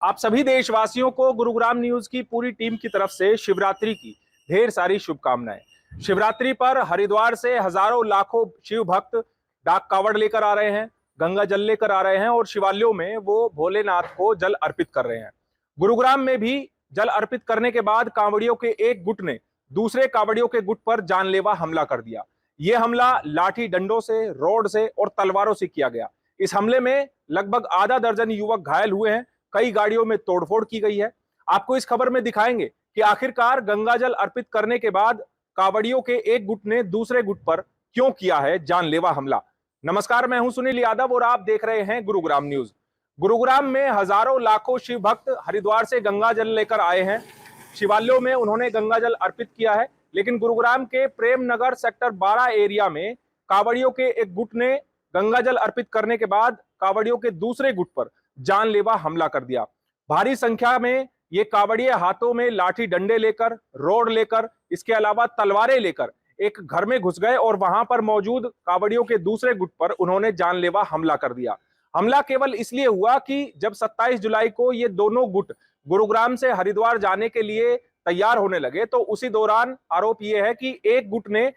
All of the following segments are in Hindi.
आप सभी देशवासियों को गुरुग्राम न्यूज की पूरी टीम की तरफ से शिवरात्रि की ढेर सारी शुभकामनाएं। शिवरात्रि पर हरिद्वार से हजारों लाखों शिव भक्त डाक कावड़ लेकर आ रहे हैं, गंगा जल लेकर आ रहे हैं और शिवालयों में वो भोलेनाथ को जल अर्पित कर रहे हैं। गुरुग्राम में भी जल अर्पित करने के बाद कांवड़ियों के एक गुट ने दूसरे कांवड़ियों के गुट पर जानलेवा हमला कर दिया। यह हमला लाठी डंडों से, रोड से और तलवारों से किया गया। इस हमले में लगभग आधा दर्जन युवक घायल हुए हैं। कई गाड़ियों में तोड़फोड़ की गई है। आपको इस खबर में दिखाएंगे कि आखिरकार गंगाजल अर्पित करने के बाद कांवड़ियों के एक गुट ने दूसरे गुट पर क्यों किया है जानलेवा हमला। नमस्कार, मैं हूं सुनील यादव और आप देख रहे हैं गुरुग्राम न्यूज। गुरुग्राम में हजारों लाखों शिव भक्त हरिद्वार से गंगाजल लेकर आए हैं। शिवालयों में उन्होंने गंगाजल अर्पित किया है, लेकिन गुरुग्राम के प्रेम नगर सेक्टर 12 एरिया में कांवड़ियों के एक गुट ने गंगाजल अर्पित करने के बाद कांवड़ियों के दूसरे गुट पर जानलेवा हमला कर दिया। भारी संख्या में ये कांवड़िए हाथों में लाठी डंडे लेकर, रोड लेकर, इसके अलावा तलवारें लेकर एक घर में घुस गए और वहां पर मौजूद कांवड़ियों के दूसरे गुट पर उन्होंने जानलेवा हमला कर दिया। हमला केवल इसलिए हुआ कि जब 27 जुलाई को ये दोनों गुट गुरुग्राम से हरिद्वार जाने के लिए तैयार होने लगे तो उसी दौरान आरोप यह है कि एक गुट ने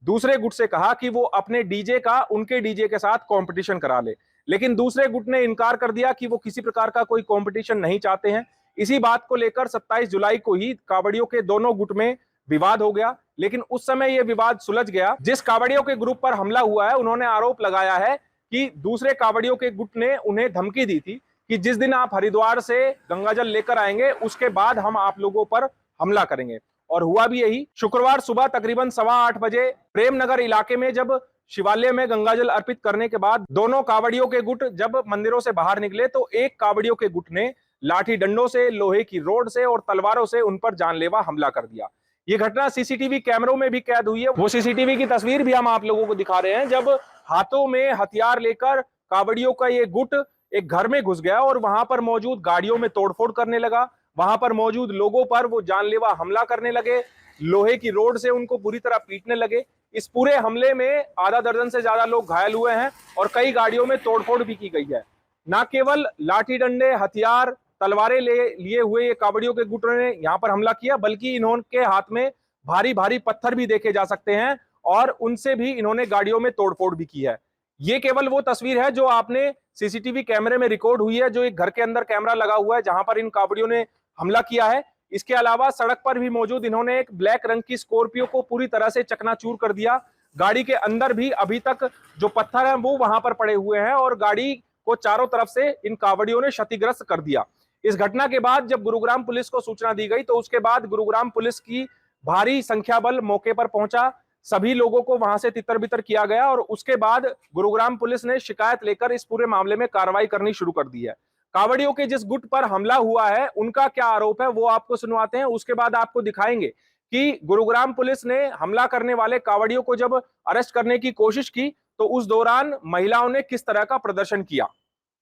दूसरे गुट से कहा कि वो अपने डीजे का उनके डीजे के साथ कंपटीशन करा ले, लेकिन दूसरे गुट ने इनकार कर दिया कि वो किसी प्रकार का कोई कंपटीशन नहीं चाहते हैं। इसी बात को लेकर 27 जुलाई को ही कांवड़ियों के दोनों गुट में विवाद हो गया, लेकिन उस समय यह विवाद सुलझ गया। जिस कांवड़ियों के ग्रुप पर हमला हुआ है उन्होंने आरोप लगाया है कि दूसरे कांवड़ियों के गुट ने उन्हें धमकी दी थी कि जिस दिन आप हरिद्वार से गंगाजल लेकर आएंगे उसके बाद हम आप लोगों पर हमला करेंगे, और हुआ भी यही। शुक्रवार सुबह तकरीबन 8:15 बजे प्रेमनगर इलाके में जब शिवालय में गंगाजल अर्पित करने के बाद दोनों कांवड़ियों के गुट जब मंदिरों से बाहर निकले तो एक कांवड़ियों के गुट ने लाठी डंडों से, लोहे की रोड से और तलवारों से उन पर जानलेवा हमला कर दिया। ये घटना सीसीटीवी कैमरों में भी कैद हुई है। वो सीसीटीवी की तस्वीर भी हम आप लोगों को दिखा रहे हैं, जब हाथों में हथियार लेकर कांवड़ियों का ये गुट एक घर में घुस गया और वहां पर मौजूद गाड़ियों में तोड़फोड़ करने लगा। वहां पर मौजूद लोगों पर वो जानलेवा हमला करने लगे, लोहे की रोड से उनको बुरी तरह पीटने लगे। इस पूरे हमले में आधा दर्जन से ज्यादा लोग घायल हुए हैं और कई गाड़ियों में तोड़फोड़ भी की गई है। न केवल लाठी डंडे, हथियार, तलवारें लिए हुए ये कांवड़ियों के गुट ने यहाँ पर हमला किया, बल्कि इन्होंने हाथ में भारी भारी पत्थर भी देखे जा सकते हैं और उनसे भी इन्होंने गाड़ियों में तोड़फोड़ भी की है। ये केवल वो तस्वीर है जो आपने सीसीटीवी कैमरे में रिकॉर्ड हुई है, जो एक घर के अंदर कैमरा लगा हुआ है जहां पर इन कांवड़ियों ने हमला किया है। इसके अलावा सड़क पर भी मौजूद इन्होंने एक ब्लैक रंग की स्कॉर्पियो को पूरी तरह से चकनाचूर कर दिया। गाड़ी के अंदर भी अभी तक जो पत्थर हैं वो वहां पर पड़े हुए हैं और गाड़ी को चारों तरफ से इन कांवड़ियों ने क्षतिग्रस्त कर दिया। इस घटना के बाद जब गुरुग्राम पुलिस को सूचना दी गई तो उसके बाद गुरुग्राम पुलिस की भारी संख्या बल मौके पर पहुंचा। सभी लोगों को वहां से तितर बितर किया गया और उसके बाद गुरुग्राम पुलिस ने शिकायत लेकर इस पूरे मामले में कार्रवाई करनी शुरू कर दी है। कांवड़ियों के जिस गुट पर हमला हुआ है उनका क्या आरोप है वो आपको सुनवाते हैं, उसके बाद आपको दिखाएंगे कि गुरुग्राम पुलिस ने हमला करने वाले कांवड़ियों को जब अरेस्ट करने की कोशिश की तो उस दौरान महिलाओं ने किस तरह का प्रदर्शन किया।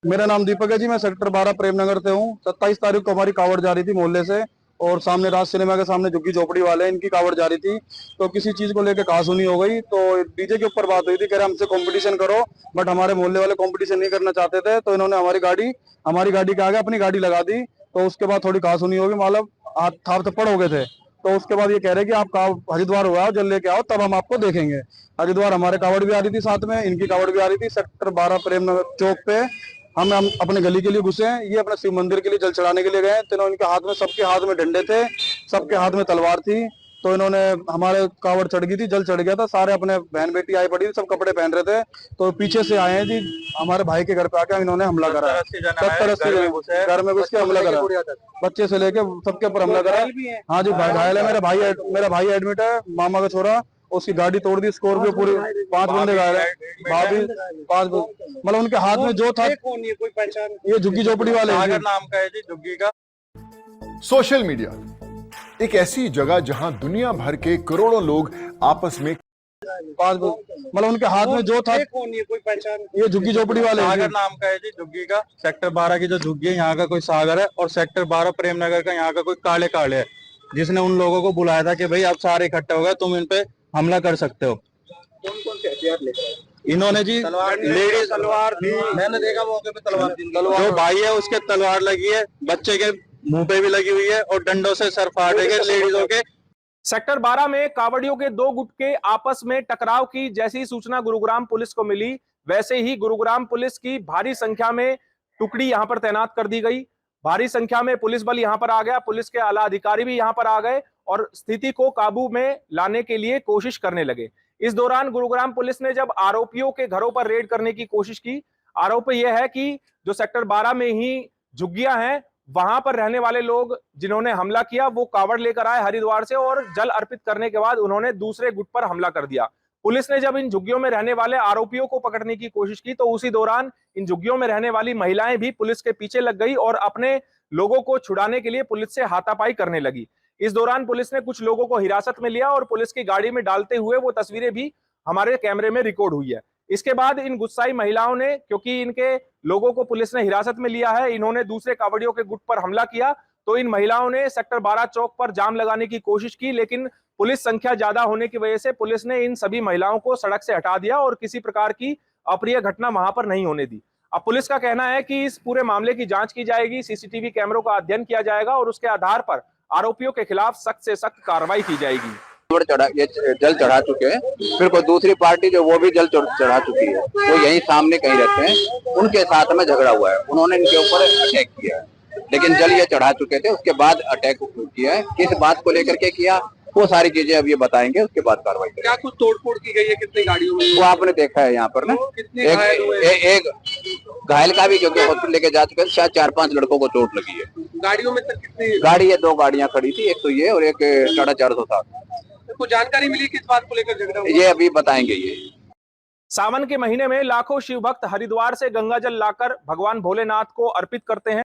मेरा नाम दीपक है जी, मैं सेक्टर 12 प्रेमनगर से हूँ। 27 तारीख को हमारी कावड़ जा रही थी मोहल्ले से और सामने राज सिनेमा के सामने झुग्गी झोपड़ी वाले हैं, इनकी कावड़ जा रही थी। तो किसी चीज को लेकर कहासुनी हो गई तो डीजे के ऊपर बात हुई थी, कह रहे हमसे कंपटीशन करो, बट हमारे मोहल्ले वाले कंपटीशन नहीं करना चाहते थे। तो इन्होंने हमारी गाड़ी के आगे अपनी गाड़ी लगा दी। तो उसके बाद थोड़ी कहासुनी होगी, मतलब हाथ थप्पड़ हो गए थे। तो उसके बाद ये कह रहे कि आप हरिद्वार हो आओ, जल लेके आओ, तब हम आपको देखेंगे। हरिद्वार हमारे कावड़ भी आ रही थी, साथ में इनकी कावड़ भी आ रही थी। सेक्टर 12 प्रेमनगर चौक पे हम अपने गली के लिए घुसे हैं, ये अपने शिव मंदिर के लिए जल चढ़ाने के लिए गए। तो इनके हाथ में, सबके हाथ में डंडे थे, सबके हाथ में तलवार थी। तो इन्होंने, हमारे कावड़ चढ़ गई थी, जल चढ़ गया था, सारे अपने बहन बेटी आई पड़ी थी, सब कपड़े पहन रहे थे। तो पीछे से आए हैं जी, हमारे भाई के घर पे आके इन्होंने हमला करा। 70-80 घर में घुस के हमला करा, बच्चे से लेके सबके ऊपर हमला करा। हाँ जी, घायल है। मेरा भाई एडमिट है, मामा का छोरा, उसकी गाड़ी तोड़ दी, स्कॉर्पियो पूरी, 5 बंदे घायल है, भाभी 5, मतलब उनके हाथ में जो था। कौन है, कोई पहचान? ये झुग्गी झोपड़ी वाले हैं जी। नाम का है जी, झुग्गी का। सोशल मीडिया एक ऐसी जगह जहां दुनिया भर के करोड़ों लोग आपस में 5, मतलब उनके हाथ में जो था। कौन है, कोई पहचान? ये झुग्गी झोपड़ी वाले हैं सागर जी। नाम का है जी, झुग्गी का। सेक्टर 12 की जो झुग्गी है, यहाँ का कोई सागर है, और सेक्टर 12 प्रेमनगर का यहाँ का कोई काले काले है, जिसने उन लोगों को बुलाया था कि भाई आप सारे इकट्ठे हो गए, तुम इन पे हमला कर सकते हो। कौन कौन से हथियार लेकर? इन्होंने जी लेडीज तलवार थी, मैंने देखा मौके पे तलवार थी। जो भाई है उसके तलवार लगी है, बच्चे के मुंह पे भी लगी हुई है, और डंडों से सर फाटे गए लेडीजों के। सेक्टर 12 में कावड़ियों के 2 गुट के आपस में टकराव की जैसी सूचना गुरुग्राम पुलिस को मिली, वैसे ही गुरुग्राम पुलिस की भारी संख्या में टुकड़ी यहां पर तैनात कर दी गई। भारी संख्या में पुलिस बल यहां पर आ गया, पुलिस के आला अधिकारी भी यहां पर आ गए और स्थिति को काबू में लाने के लिए कोशिश करने लगे। इस दौरान गुरुग्राम पुलिस ने जब आरोपियों के घरों पर रेड करने की कोशिश की, आरोप यह है कि जो सेक्टर 12 में ही झुग्गियां हैं, वहां पर रहने वाले लोग जिन्होंने हमला किया वो कावड़ लेकर आए हरिद्वार से, और जल अर्पित करने के बाद उन्होंने दूसरे गुट पर हमला कर दिया। पुलिस ने जब इन झुग्गियों में रहने वाले आरोपियों को पकड़ने की कोशिश की तो उसी दौरान इन झुग्गियों में रहने वाली महिलाएं भी पुलिस के पीछे लग गई और अपने लोगों को छुड़ाने के लिए पुलिस से हाथापाई करने लगी। इस दौरान पुलिस ने कुछ लोगों को हिरासत में लिया और पुलिस की गाड़ी में डालते हुए वो तस्वीरें भी हमारे कैमरे में रिकॉर्ड हुई है। इसके बाद इन गुस्साई महिलाओं ने, क्योंकि इनके लोगों को पुलिस ने हिरासत में लिया है, इन्होंने दूसरे कावड़ियों के गुट पर हमला किया, तो इन महिलाओं ने सेक्टर 12 चौक पर जाम लगाने की कोशिश की, लेकिन पुलिस संख्या ज्यादा होने की वजह से पुलिस ने इन सभी महिलाओं को सड़क से हटा दिया और किसी प्रकार की अप्रिय घटना वहां पर नहीं होने दी। अब पुलिस का कहना है कि इस पूरे मामले की जांच की जाएगी, सीसीटीवी कैमरों का अध्ययन किया जाएगा और उसके आधार पर आरोपियों के खिलाफ सख्त से सख्त कार्रवाई की जाएगी। ये जल चढ़ा चुके हैं, फिर कोई दूसरी पार्टी जो वो भी जल चढ़ा चुकी है, वो यहीं सामने कहीं रहते हैं, उनके साथ में झगड़ा हुआ है, उन्होंने इनके ऊपर अटैक किया है, लेकिन जल ये चढ़ा चुके थे, उसके बाद अटैक किया है। किस बात को लेकर के किया वो सारी चीजें अब ये बताएंगे, उसके बाद कार्रवाई करेंगे। क्या कुछ तोड़फोड़ की गई है? कितनी गाड़ियों में? वो आपने देखा है यहाँ पर ना, एक घायल का भी, क्योंकि हॉस्पिटल लेके जा चुके हैं, शायद 4-5 लड़कों को चोट लगी है। गाड़ियों में तक कितनी गाड़ी है, 2 गाड़ियां खड़ी थी, एक तो ये और एक टाटा 407। को जानकारी मिली किस बात को लेकर झगड़ा हुआ? ये अभी बताएंगे। ये सावन के महीने में लाखों शिव भक्त हरिद्वार से गंगा जल लाकर भगवान भोलेनाथ को अर्पित करते हैं।